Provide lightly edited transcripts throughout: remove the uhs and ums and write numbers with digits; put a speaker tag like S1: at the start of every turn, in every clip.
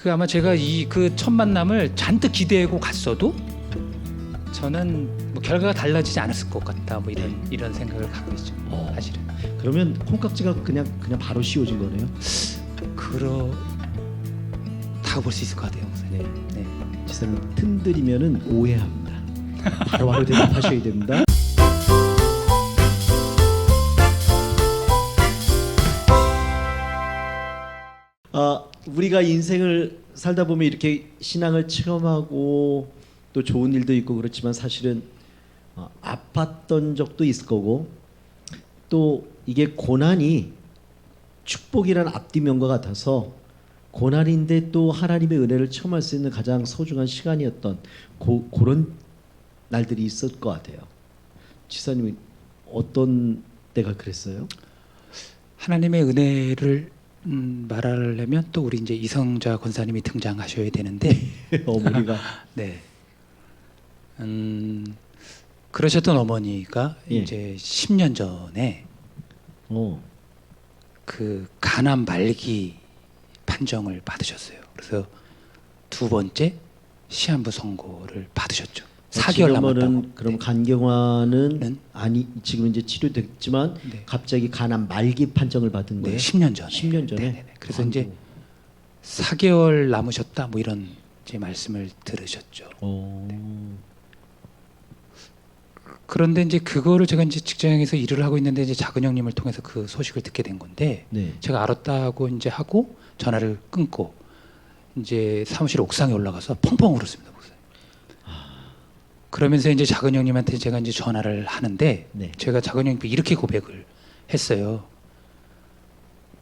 S1: 그 아마 제가 이 그 첫 만남을 잔뜩 기대하고 갔어도 저는 뭐 결과가 달라지지 않았을 것 같다. 뭐 이런 생각을 갖고 있죠. 사실은.
S2: 그러면 콩깍지가 그냥 바로 씌워진 거네요.
S1: 그렇다고 볼 수 있을 것 같아요, 목사님. 네.
S2: 지사님 틈들이면은 오해합니다. 바로 대답하셔야 됩니다. 우리가 인생을 살다 보면 이렇게 신앙을 체험하고 또 좋은 일도 있고 그렇지만 사실은 아팠던 적도 있을 거고 또 이게 고난이 축복이라는 앞뒤면과 같아서 고난인데 또 하나님의 은혜를 체험할 수 있는 가장 소중한 시간이었던 그런 날들이 있을 것 같아요. 지사님이 어떤 때가 그랬어요?
S1: 하나님의 은혜를 말하려면 또 우리 이제 이성자 권사님이 등장하셔야 되는데
S2: 어머니가
S1: 네. 그러셨던 어머니가
S2: 예.
S1: 이제 10년 전에 그 간암 말기 판정을 받으셨어요. 그래서 두 번째 시한부 선고를 받으셨죠. 4개월 남았다고.
S2: 그럼
S1: 네.
S2: 간경화는 아니 지금 이제 치료됐지만
S1: 네.
S2: 갑자기 간암 말기 판정을 받은 거예요.
S1: 네, 10년 전에.
S2: 10년 전에.
S1: 네네네. 그래서 이제 4개월 남으셨다 뭐 이런 제 말씀을 들으셨죠. 그런데 이제 그거를 제가 이제 직장에서 일을 하고 있는데 이제 작은 형님을 통해서 그 소식을 듣게 된 건데
S2: 네.
S1: 제가 알았다고 이제 하고 전화를 끊고 이제 사무실 옥상에 올라가서 펑펑 울었습니다, 목사님. 그러면서 이제 작은 형님한테 제가 이제 전화를 하는데
S2: 네.
S1: 제가 작은 형님께 이렇게 고백을 했어요.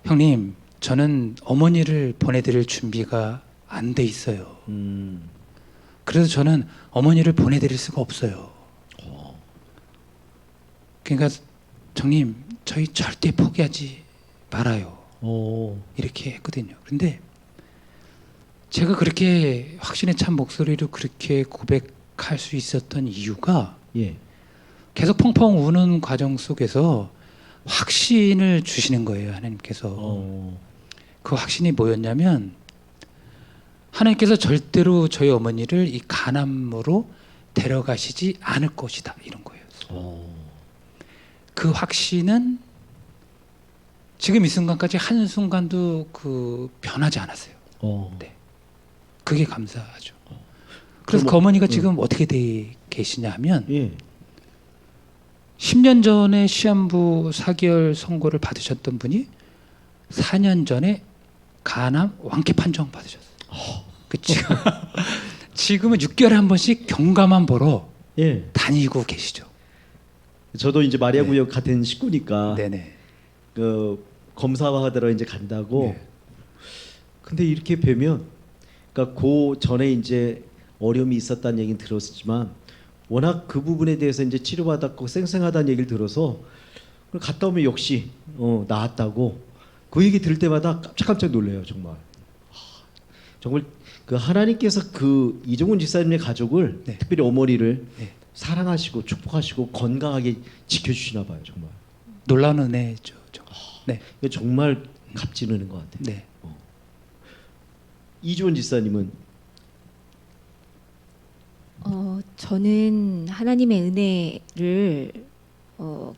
S1: 형님, 저는 어머니를 보내드릴 준비가 안 돼 있어요. 그래서 저는 어머니를 보내드릴 수가 없어요. 그러니까 정님, 저희 절대 포기하지 말아요. 이렇게 했거든요. 그런데 제가 그렇게 확신에 찬 목소리로 그렇게 고백할 수 있었던 이유가
S2: 예.
S1: 계속 펑펑 우는 과정 속에서 확신을 주시는 거예요, 하나님께서. 그 확신이 뭐였냐면 하나님께서 절대로 저희 어머니를 이 간암으로 데려가시지 않을 것이다, 이런 거예요. 그 확신은 지금 이 순간까지 한순간도 그 변하지 않았어요. 네. 그게 감사하죠. 그래서 그 어머니가 지금 어떻게 돼 계시냐 하면
S2: 예.
S1: 10년 전에 시한부 4개월 선고를 받으셨던 분이 4년 전에 간암 완쾌 판정 받으셨어요. 지금은 6개월에 한 번씩 경과만 보러
S2: 예.
S1: 다니고 계시죠.
S2: 저도 이제 마리아구역 같은 식구니까
S1: 네네.
S2: 그 검사하더라 이제 간다고.
S1: 네.
S2: 근데 이렇게 뵈면, 그러니까 그 전에 이제 어려움이 있었다는 얘기는 들었지만 워낙 그 부분에 대해서 이제 치료받았고 쌩쌩하다는 얘기를 들어서 갔다 오면 역시 나았다고 그 얘기 들을 때마다 깜짝깜짝 놀래요, 정말. 정말 그 하나님께서 그 이종훈 집사님의 가족을
S1: 네.
S2: 특별히 어머니를
S1: 네.
S2: 사랑하시고 축복하시고 건강하게 지켜주시나 봐요, 정말.
S1: 놀라운 은혜죠. 네.
S2: 이거 정말 값진 은혜인 것 같아요.
S1: 네.
S2: 이주원 집사님은
S3: 저는 하나님의 은혜를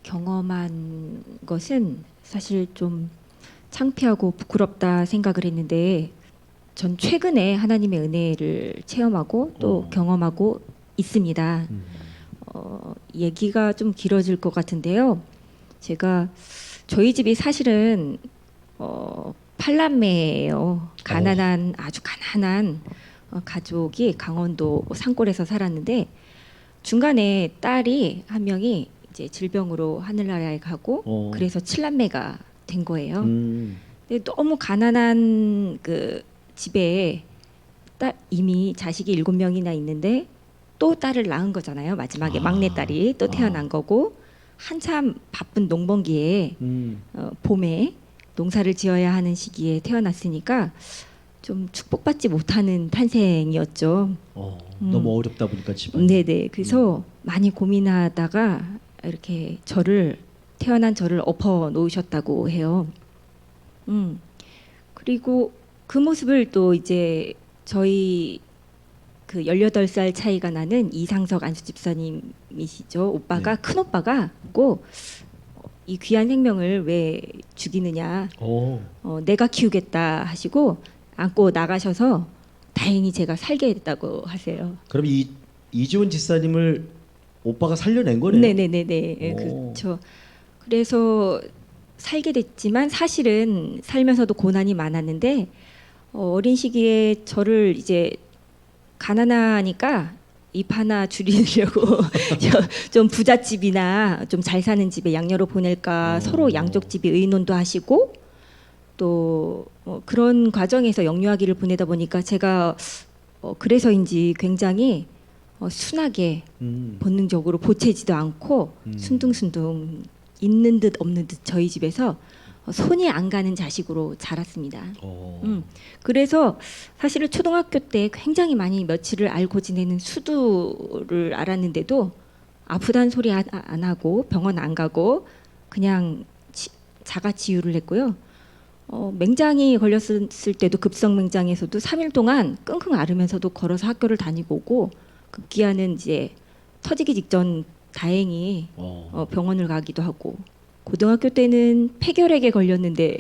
S3: 경험한 것은 사실 좀 창피하고 부끄럽다 생각을 했는데 전 최근에 하나님의 은혜를 체험하고 또 경험하고 있습니다. 얘기가 좀 길어질 것 같은데요. 제가 저희 집이 사실은 팔남매예요. 가난한 아주 가난한 가족이 강원도 산골에서 살았는데 중간에 딸이 한 명이 이제 질병으로 하늘나라에 가고 그래서 7남매가 된 거예요. 근데 너무 가난한 그 집에 이미 자식이 7명이나 있는데 또 딸을 낳은 거잖아요. 마지막에 막내딸이 또 태어난 거고 한참 바쁜 농번기에 봄에 농사를 지어야 하는 시기에 태어났으니까 좀 축복받지 못하는 탄생이었죠.
S2: 너무 어렵다 보니까 집안.
S3: 네네. 그래서 많이 고민하다가 이렇게 태어난 저를 엎어 놓으셨다고 해요. 그리고 그 모습을 또 이제 저희 그 18살 차이가 나는 이상석 안수 집사님이시죠. 오빠가
S2: 네.
S3: 큰 오빠가 꼭 이 귀한 생명을 왜 죽이느냐. 내가 키우겠다 하시고 안고 나가셔서 다행히 제가 살게 됐다고 하세요.
S2: 그럼 이지원 집사님을 오빠가 살려낸 거네요.
S3: 네네네네.
S2: 오.
S3: 그렇죠. 그래서 살게 됐지만 사실은 살면서도 고난이 많았는데 어린 시기에 저를 이제 가난하니까 입 하나 줄이려고 좀 부잣집이나 좀 잘 사는 집에 양녀로 보낼까 서로 양쪽 집이 의논도 하시고 또 그런 과정에서 영유아기를 보내다 보니까 제가 그래서인지 굉장히 순하게 본능적으로 보채지도 않고 순둥순둥 있는 듯 없는 듯 저희 집에서 손이 안 가는 자식으로 자랐습니다. 그래서 사실은 초등학교 때 굉장히 많이 며칠을 앓고 지내는 수두를 알았는데도 아프다는 소리 안 하고 병원 안 가고 그냥 자가 치유를 했고요. 맹장이 걸렸을 때도 급성 맹장에서도 3일 동안 끙끙 앓으면서도 걸어서 학교를 다니고 오고 급기야는 이제 터지기 직전 다행히 병원을 가기도 하고 고등학교 때는 폐결핵에 걸렸는데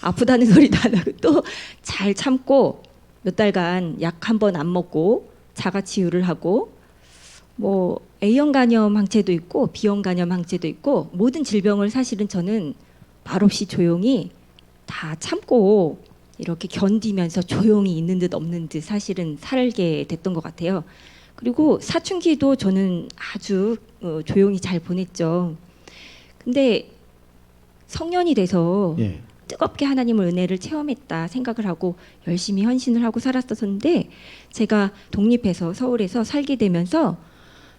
S3: 아프다는 소리도 안 하고 또 잘 참고 몇 달간 약 한 번 안 먹고 자가 치유를 하고 뭐 A형 간염 항체도 있고 B형 간염 항체도 있고 모든 질병을 사실은 저는 말없이 조용히 다 참고 이렇게 견디면서 조용히 있는 듯 없는 듯 사실은 살게 됐던 것 같아요. 그리고 사춘기도 저는 아주 조용히 잘 보냈죠. 근데 성년이 돼서
S2: 예.
S3: 뜨겁게 하나님의 은혜를 체험했다 생각을 하고 열심히 헌신을 하고 살았었는데 제가 독립해서 서울에서 살게 되면서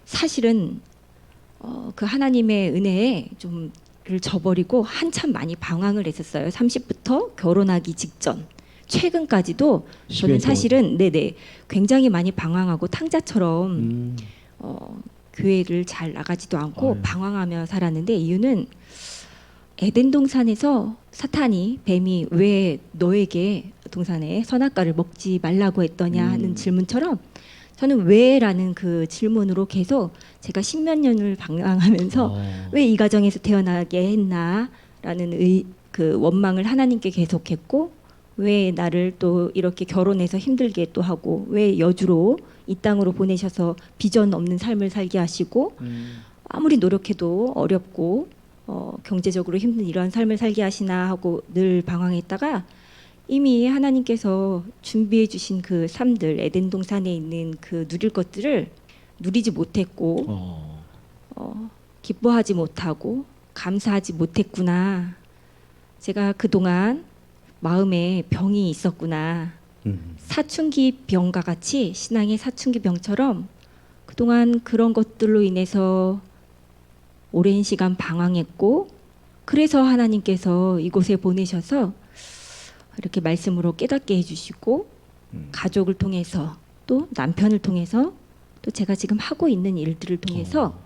S3: 사실은 그 하나님의 은혜에 좀를 저버리고 한참 많이 방황을 했었어요. 30부터 결혼하기 직전 최근까지도 저는
S2: 10년
S3: 사실은 네네 굉장히 많이 방황하고 탕자처럼 교회를 잘 나가지도 않고
S2: 아유.
S3: 방황하며 살았는데 이유는 에덴 동산에서 사탄이 뱀이 왜 너에게 동산에 선악과를 먹지 말라고 했더냐 하는 질문처럼 저는 왜라는 그 질문으로 계속 제가 십몇 년을 방황하면서 왜 이 가정에서 태어나게 했나라는 그 원망을 하나님께 계속했고 왜 나를 또 이렇게 결혼해서 힘들게 또 하고 왜 여주로 이 땅으로 보내셔서 비전 없는 삶을 살게 하시고 아무리 노력해도 어렵고 경제적으로 힘든 이러한 삶을 살게 하시나 하고 늘 방황했다가 이미 하나님께서 준비해 주신 그 삶들 에덴 동산에 있는 그 누릴 것들을 누리지 못했고 기뻐하지 못하고 감사하지 못했구나. 제가 그동안 마음에 병이 있었구나. 사춘기 병과 같이 신앙의 사춘기 병처럼 그동안 그런 것들로 인해서 오랜 시간 방황했고 그래서 하나님께서 이곳에 보내셔서 이렇게 말씀으로 깨닫게 해주시고 가족을 통해서 또 남편을 통해서 또 제가 지금 하고 있는 일들을 통해서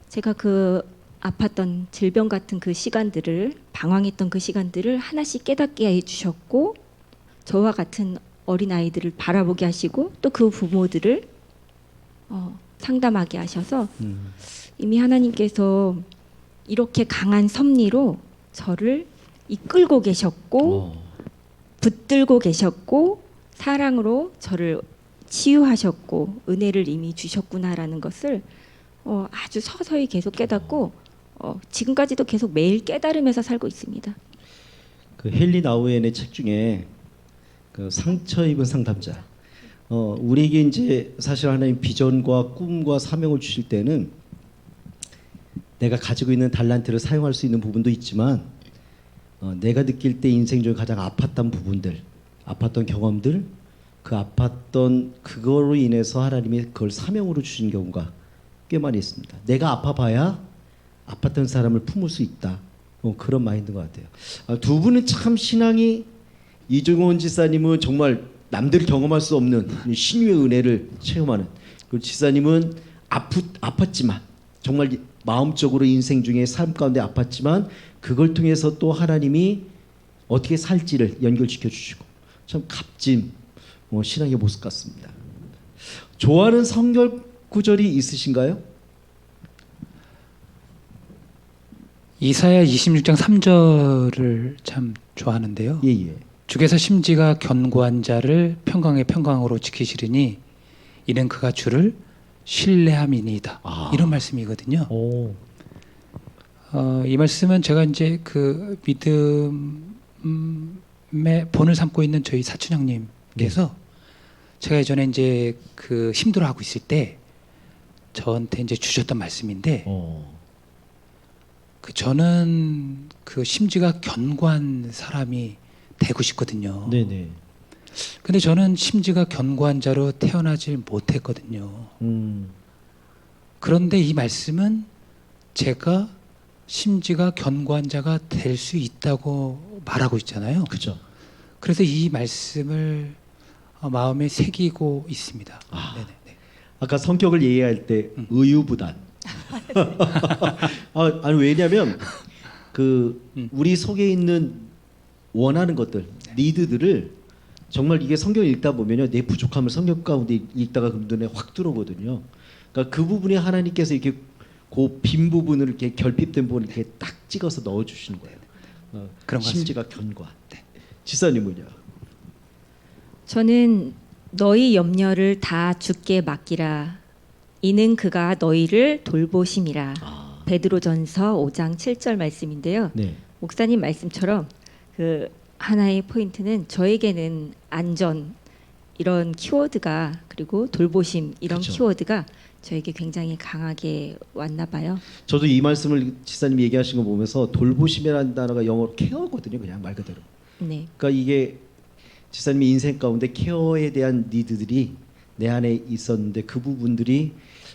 S3: 제가 그 아팠던 질병 같은 그 시간들을 방황했던 그 시간들을 하나씩 깨닫게 해주셨고 저와 같은 어린 아이들을 바라보게 하시고 또 그 부모들을 상담하게 하셔서 이미 하나님께서 이렇게 강한 섭리로 저를 이끌고 계셨고 붙들고 계셨고 사랑으로 저를 치유하셨고 은혜를 이미 주셨구나라는 것을 아주 서서히 계속 깨닫고 지금까지도 계속 매일 깨달으면서 살고 있습니다.
S2: 그 헨리 나우엔의 책 중에 그 상처 입은 상담자. 우리에게 이제 사실 하나님 비전과 꿈과 사명을 주실 때는 내가 가지고 있는 달란트를 사용할 수 있는 부분도 있지만 내가 느낄 때 인생 중에 가장 아팠던 부분들, 아팠던 경험들, 그 아팠던 그거로 인해서 하나님이 그걸 사명으로 주신 경우가 꽤 많이 있습니다. 내가 아파봐야 아팠던 사람을 품을 수 있다. 그런 마인드인 것 같아요. 두 분은 참 신앙이 이종원 지사님은 정말 남들이 경험할 수 없는 신유의 은혜를 체험하는 그 지사님은 아팠지만 정말 마음적으로 인생 중에 삶 가운데 아팠지만 그걸 통해서 또 하나님이 어떻게 살지를 연결시켜 주시고 참 값진 신앙의 모습 같습니다. 좋아하는 성경 구절이 있으신가요?
S1: 이사야 26장 3절을 참 좋아하는데요.
S2: 예.
S1: 주께서 심지가 견고한 자를 평강의 평강으로 지키시리니 이는 그가 주를 신뢰함이니이다. 이런 말씀이거든요.
S2: 오.
S1: 이 말씀은 제가 이제 그 믿음의 본을 삼고 있는 저희 사촌 형님께서 제가 예전에 이제 그 힘들어하고 있을 때 저한테 이제 주셨던 말씀인데 그 저는 그 심지가 견고한 사람이 되고 싶거든요.
S2: 네네.
S1: 근데 저는 심지가 견고한 자로 태어나질 못했거든요. 그런데 이 말씀은 제가 심지가 견고한 자가 될 수 있다고 말하고 있잖아요.
S2: 그죠.
S1: 그래서 이 말씀을 마음에 새기고 있습니다. 네네.
S2: 아까 성격을 얘기할 때 의유부단. 아니 왜냐하면 그 우리 속에 있는 원하는 것들, 니드들을 정말 이게 성경 읽다 보면요, 내 부족함을 성경 가운데 읽다가 그 눈에 확 들어오거든요. 그러니까 그 부분에 하나님께서 이렇게 그 빈 부분을 이렇게 결핍된 부분을 이렇게 딱 찍어서 넣어주시는 거예요.
S1: 그런 것
S2: 심지가 견고한. 지사님은요?
S3: 저는 너희 염려를 다 주께 맡기라. 이는 그가 너희를 돌보심이라. 베드로전서 5장 7절 말씀인데요.
S2: 네.
S3: 목사님 말씀처럼 그 하나의 포인트는 저에게는 안전 이런 키워드가 그리고 돌보심 이런
S2: 그렇죠.
S3: 키워드가 저에게 굉장히 강하게 왔나 봐요.
S2: 저도 이 말씀을 지사님이 얘기하신 거 보면서 돌보심이라는 단어가 영어로 케어거든요. 그냥 말 그대로.
S3: 네.
S2: 그러니까 이게 지사님의 인생 가운데 케어에 대한 니드들이 내 안에 있었는데 그 부분들이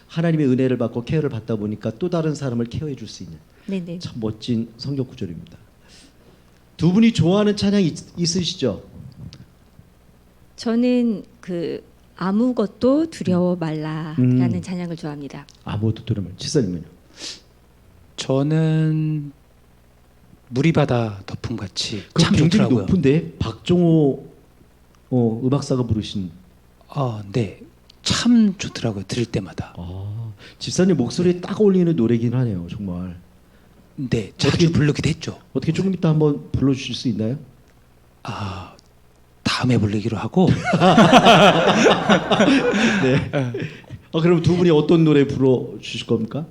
S2: 하나님의 은혜를 받고 케어를 받다 보니까 또 다른 사람을 케어해 줄 수 있는
S3: 네네.
S2: 참 멋진 성경 구절입니다. 두 분이 좋아하는 찬양 있으시죠?
S3: 저는 그 아무것도 두려워 말라라는 찬양을 좋아합니다.
S2: 아무것도 들으면 지사님은요?
S1: 저는 물이 바다 덮음 같이
S2: 그
S1: 참
S2: 굉장히
S1: 좋더라고요.
S2: 높은데 박종호 음악사가 부르신.
S1: 네, 참 좋더라고요. 들을 때마다.
S2: 집사님 목소리에 딱 어울리는 노래긴 하네요, 정말.
S1: 네, 자주 부르기도 했죠.
S2: 어떻게 조금 이따 한번 불러주실 수 있나요?
S1: 다음에 부르기로 하고.
S2: 네. 그럼 두 분이 어떤 노래 불러주실 겁니까?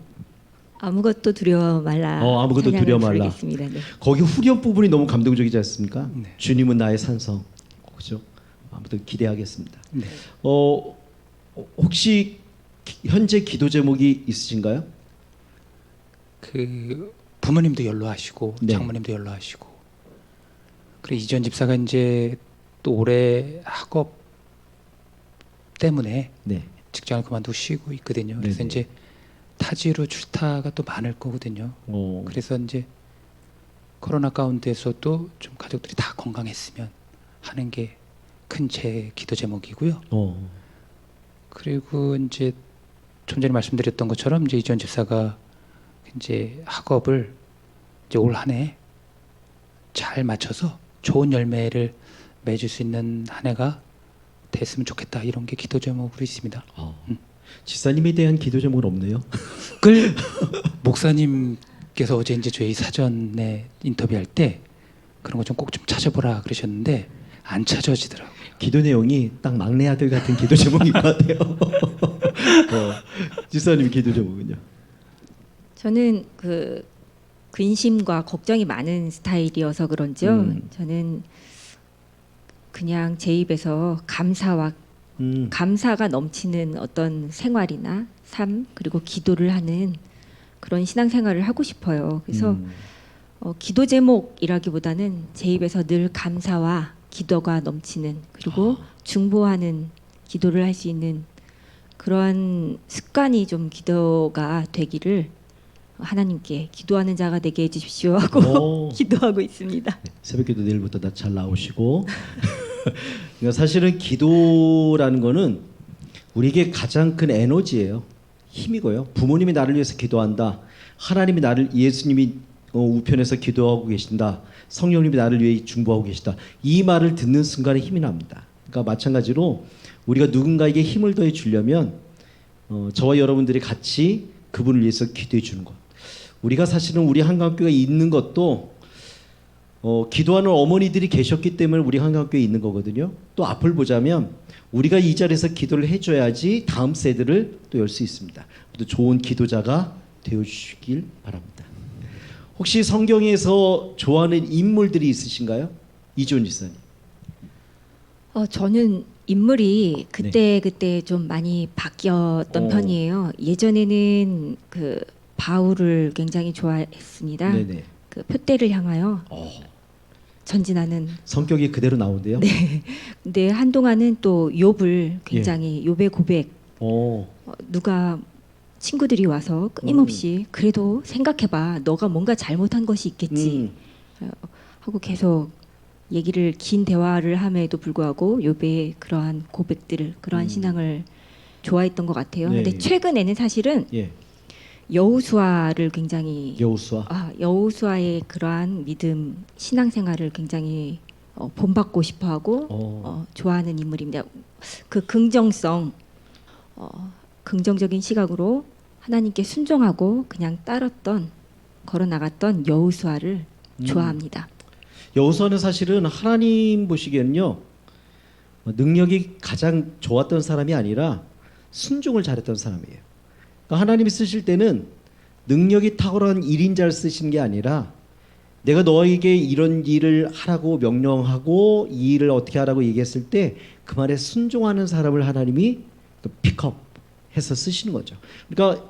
S3: 아무것도 두려워 말라.
S2: 아무것도
S3: 찬양을
S2: 두려워 말라.
S3: 부르겠습니다. 네.
S2: 거기 후렴 부분이 너무 감동적이지 않습니까?
S1: 네.
S2: 주님은 나의 산성. 그죠? 아무튼 기대하겠습니다.
S1: 네.
S2: 혹시 현재 기도 제목이 있으신가요?
S1: 그 부모님도 연로하시고
S2: 네.
S1: 장모님도 연로하시고 그리고 이전 집사가 이제 또 올해 학업 때문에
S2: 네.
S1: 직장을 그만두고 쉬고 있거든요. 그래서
S2: 네네.
S1: 이제 타지로 출타가 또 많을 거거든요. 그래서 이제 코로나 가운데서도 좀 가족들이 다 건강했으면 하는 게 큰 제 기도 제목이고요. 그리고 이제 좀 전에 말씀드렸던 것처럼 이제 이전 집사가 이제 학업을 이제 올 한 해 잘 맞춰서 좋은 열매를 맺을 수 있는 한 해가 됐으면 좋겠다 이런 게 기도 제목으로 있습니다.
S2: 지사님에 대한 기도 제목은 없네요.
S1: 그 목사님께서 어제 이제 저희 사전에 인터뷰할 때 그런 거 좀 꼭 좀 찾아보라 그러셨는데 안 찾아지더라고요.
S2: 기도 내용이 딱 막내 아들 같은 기도 제목인 것 같아요. 지사님 기도 제목은요?
S3: 저는 그 근심과 걱정이 많은 스타일이어서 그런지요. 저는 그냥 제 입에서 감사가 넘치는 어떤 생활이나 삶 그리고 기도를 하는 그런 신앙생활을 하고 싶어요. 그래서 기도 제목이라기보다는 제 입에서 늘 감사와 기도가 넘치는 그리고 중보하는 기도를 할 수 있는 그런 습관이 좀 기도가 되기를 하나님께 기도하는 자가 되게 해주십시오 하고 기도하고 있습니다.
S2: 네, 새벽기도 내일부터 다 잘 나오시고. 그러니까 사실은 기도라는 거는 우리에게 가장 큰 에너지예요. 힘이고요. 부모님이 나를 위해서 기도한다. 하나님이 예수님이 우편에서 기도하고 계신다. 성령님이 나를 위해 중보하고 계시다. 이 말을 듣는 순간에 힘이 납니다. 그러니까 마찬가지로 우리가 누군가에게 힘을 더해 주려면 저와 여러분들이 같이 그분을 위해서 기도해 주는 것. 우리가 사실은 우리 한강교회에 있는 것도 기도하는 어머니들이 계셨기 때문에 우리 한강교회에 있는 거거든요. 또 앞을 보자면 우리가 이 자리에서 기도를 해줘야지 다음 세대를 또 열 수 있습니다. 또 좋은 기도자가 되어주시길 바랍니다. 혹시 성경에서 좋아하는 인물들이 있으신가요? 이지원 지사님.
S3: 저는 인물이 그때 좀 많이 바뀌었던 편이에요. 예전에는 그 바울을 굉장히 좋아했습니다.
S2: 네네.
S3: 그 표대를 향하여 전진하는.
S2: 성격이 그대로 나오는데요.
S3: 네. 근데 한동안은 또 욥을 굉장히 욥의 고백. 누가 친구들이 와서 끊임없이 그래도 생각해봐, 너가 뭔가 잘못한 것이 있겠지 하고 계속 얘기를, 긴 대화를 함에도 불구하고 욥의 그러한 고백들을, 그러한 신앙을 좋아했던 것 같아요.
S2: 네.
S3: 근데 최근에는 사실은 여호수아를 굉장히, 여호수아의 그러한 믿음, 신앙생활을 굉장히 본받고 싶어하고 좋아하는 인물입니다. 그 긍정성, 긍정적인 시각으로 하나님께 순종하고 그냥 따랐던, 걸어 나갔던 여호수아를 좋아합니다.
S2: 여호수아는 사실은 하나님 보시기에는요, 능력이 가장 좋았던 사람이 아니라 순종을 잘했던 사람이에요. 그러니까 하나님이 쓰실 때는 능력이 탁월한 1인자를 쓰시는 게 아니라 내가 너에게 이런 일을 하라고 명령하고 이 일을 어떻게 하라고 얘기했을 때 그 말에 순종하는 사람을 하나님이 픽업해서 쓰시는 거죠. 그러니까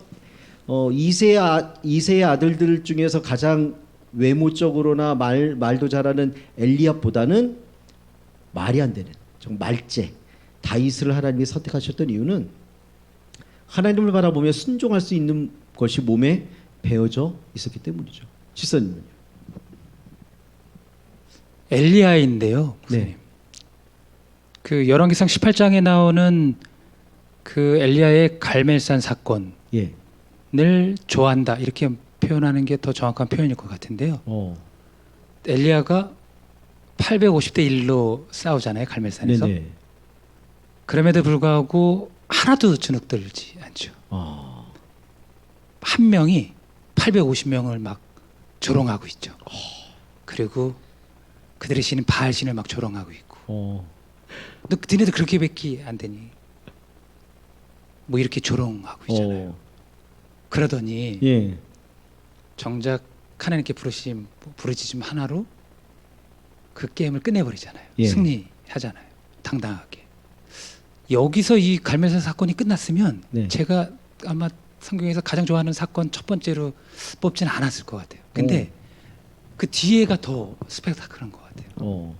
S2: 이세의 아들들 중에서 가장 외모적으로나 말도 잘하는 엘리압보다는 말이 안 되는 좀 말재 다윗을 하나님이 선택하셨던 이유는 하나님을 바라보며 순종할 수 있는 것이 몸에 배어져 있었기 때문이죠. 지사님은요?
S1: 엘리야인데요. 네. 그 열왕기상 18장에 나오는 그 엘리야의 갈멜산 사건을 좋아한다 이렇게 표현하는 게 더 정확한 표현일 것 같은데요. 엘리야가 850대 1로 싸우잖아요, 갈멜산에서. 네네. 그럼에도 불구하고 하나도 주눅들지 않죠. 한 명이 850명을 막 조롱하고 있죠. 그리고 그들의 신인 바알 신을 막 조롱하고 있고. 너 니네들 그렇게밖에 안 되니? 뭐 이렇게 조롱하고 있잖아요. 그러더니 정작 하나님께 부르짖음 하나로 그 게임을 끝내버리잖아요. 승리하잖아요. 당당하게. 여기서 이 갈멜산 사건이 끝났으면 제가 아마 성경에서 가장 좋아하는 사건 첫 번째로 뽑지는 않았을 것 같아요. 근데 그 뒤에가 더 스펙타클한 것 같아요.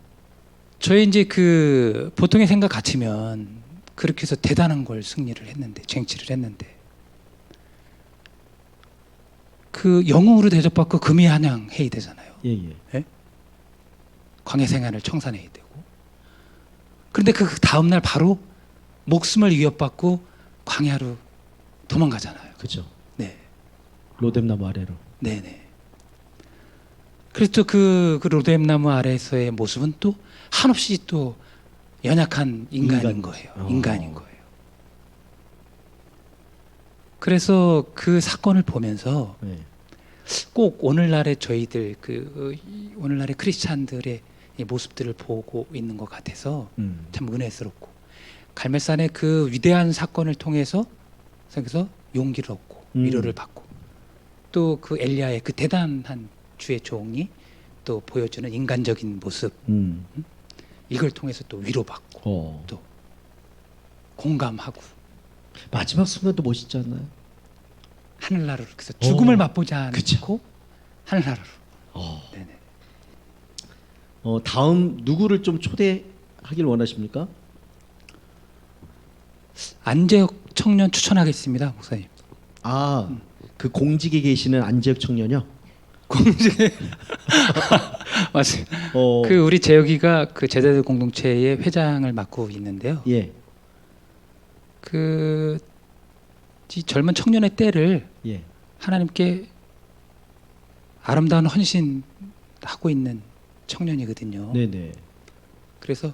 S1: 저희 이제 그 보통의 생각 같으면 그렇게 해서 대단한 걸 승리를 했는데, 쟁취를 했는데, 그 영웅으로 대접받고 금이 한양해야 되잖아요. 예? 광야 생활을 청산해야 되고. 그런데 그 다음 날 바로 목숨을 위협받고 광야로 도망가잖아요.
S2: 그렇죠.
S1: 네.
S2: 로뎀나무 아래로.
S1: 네네. 그래서 또 그 로뎀나무 아래에서의 모습은 또 한없이 또 연약한 인간인 거예요. 인간인 거예요. 그래서 그 사건을 보면서 꼭 오늘날의 저희들 오늘날의 크리스찬들의 이 모습들을 보고 있는 것 같아서 참 은혜스럽고, 갈멜산의 그 위대한 사건을 통해서 용기를 얻고 위로를 받고, 또 그 엘리야의 그 대단한 주의 종이 또 보여주는 인간적인 모습, 이걸 통해서 또 위로받고 또 공감하고.
S2: 마지막 순간도 멋있지 않나요?
S1: 하늘나라로, 그래서 죽음을 맛보지 않고 하늘나라로. 네네.
S2: 다음 누구를 좀 초대하길 원하십니까?
S1: 안재혁 청년 추천하겠습니다, 목사님.
S2: 그 공직에 계시는 안재혁 청년이요?
S1: 공직에 맞습니다. 그 우리 재혁이가 그 제자들 공동체의 회장을 맡고 있는데요. 그 이 젊은 청년의 때를 하나님께 아름다운 헌신 하고 있는 청년이거든요.
S2: 네네.
S1: 그래서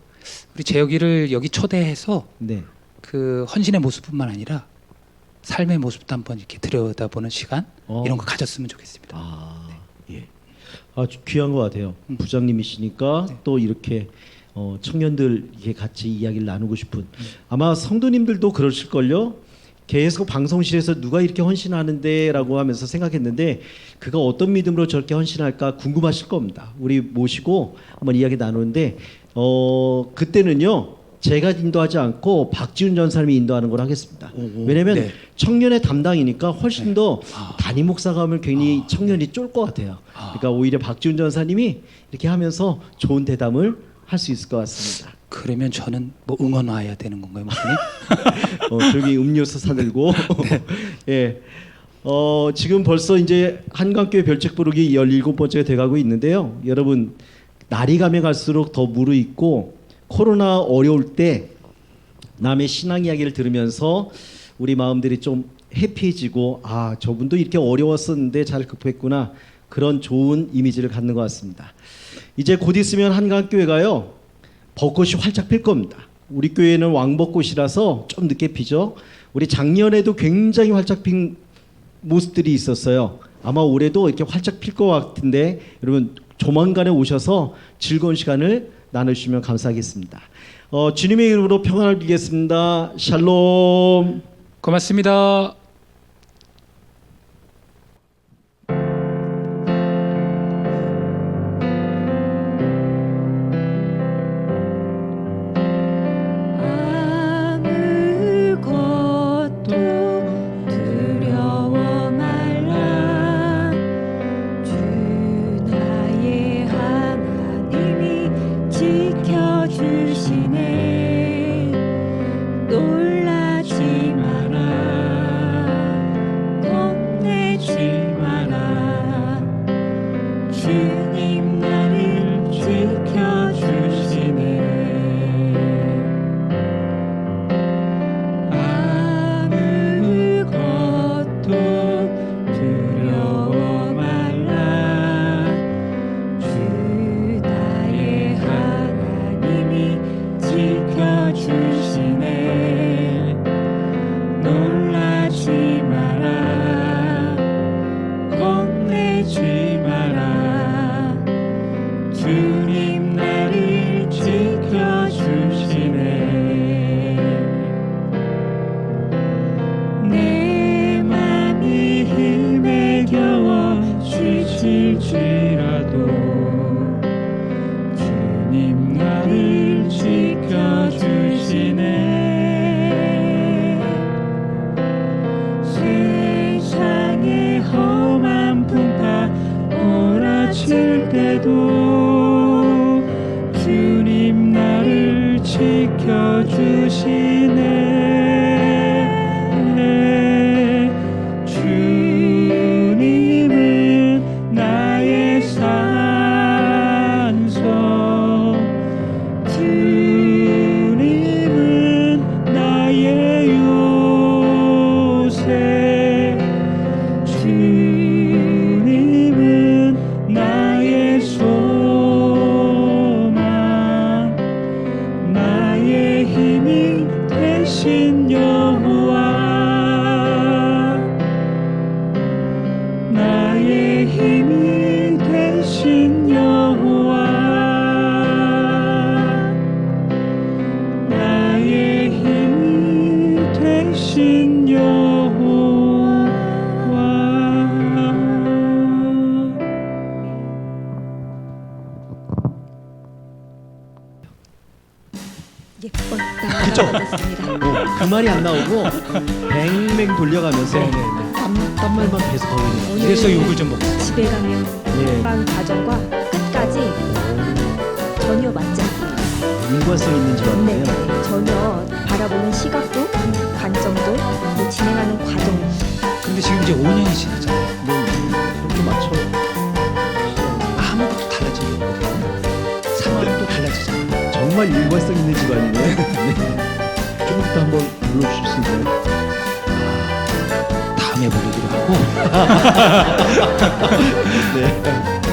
S1: 우리 재혁이를 여기 초대해서
S2: 네.
S1: 그 헌신의 모습뿐만 아니라 삶의 모습도 한번 이렇게 들여다보는 시간 이런 거 가졌으면 좋겠습니다.
S2: 아, 예. 아주 귀한 것 같아요. 부장님이시니까
S1: 네.
S2: 또 이렇게 청년들 이렇게 같이 이야기를 나누고 싶은 아마 성도님들도 그러실걸요. 계속 방송실에서 누가 이렇게 헌신하는데라고 하면서 생각했는데 그가 어떤 믿음으로 저렇게 헌신할까 궁금하실 겁니다. 우리 모시고 한번 이야기 나누는데 그때는요 제가 인도하지 않고 박지훈 전사님이 인도하는 걸 하겠습니다. 왜냐하면
S1: 네.
S2: 청년의 담당이니까 훨씬
S1: 네.
S2: 더 담임 목사가 하면 괜히 청년이 쫄 것 같아요. 그러니까 오히려 박지훈 전사님이 이렇게 하면서 좋은 대담을 할 수 있을 것 같습니다.
S1: 그러면 저는 뭐 응원 와야 되는 건가요, 목사님?
S2: 저기 음료수 사들고 예. 지금 벌써 이제 한강교회 별책 부르기 17번째가 돼가고 있는데요. 여러분 날이 가면 갈수록 더 무르익고 코로나 어려울 때 남의 신앙 이야기를 들으면서 우리 마음들이 좀 해피해지고 아 저분도 이렇게 어려웠었는데 잘 극복했구나 그런 좋은 이미지를 갖는 것 같습니다. 이제 곧 있으면 한강교회가요 벚꽃이 활짝 필 겁니다. 우리 교회는 왕벚꽃이라서 좀 늦게 피죠. 우리 작년에도 굉장히 활짝 핀 모습들이 있었어요. 아마 올해도 이렇게 활짝 필 것 같은데 여러분 조만간에 오셔서 즐거운 시간을 나누시면 감사하겠습니다. 주님의 이름으로 평안을 빌겠습니다. 샬롬.
S1: 고맙습니다.
S3: 아무것도 두려워 말라 주 나의 하나님이 지켜주시네 놀라지 마라 겁내지 마라 주님 나를 지켜주시네 아무것도 두려워 말라 주 나의 하나님이 지켜주시네 놀라지 마라 겁내지 마라 주님 나를 지켜주시네 내 맘이 힘에 겨워 지칠지라도 주님 나를 지켜주시네 세상의 험한 풍파 몰아칠 때도 주님 나를 지켜주시네 주님은 나의 산소 주님은 나의 요새 주님은 나의 소망 나의 힘이 되신 여호와 나의 힘이 되신 여호와 나의 힘이 되신 여호와 예뻤다 하겠습니다.
S2: 그 말이 안 나오고 뱅뱅 돌려가면서 딴말만 계속하고 있는 거예요.
S1: 이래서 욕을 좀 먹고.
S3: 집에 가면
S2: 예.
S3: 방 과정과 끝까지 전혀 맞지 않습니다.
S2: 인과성 있는
S3: 네,
S2: 집안이에요.
S3: 전혀 바라보는 시각도 관점도 또 진행하는 과정도
S1: 근데 지금 이제 5년이 지났잖아요.
S2: 좀 맞춰.
S1: 아무것도 달라지는 거거든요. 상황도 달라지잖아요.
S2: 정말 일관성 있는 집안이네요. 네. 조금 더 한번 불러주실 수 있나요?
S1: 다음에 부르기로 하고 하고
S2: 네.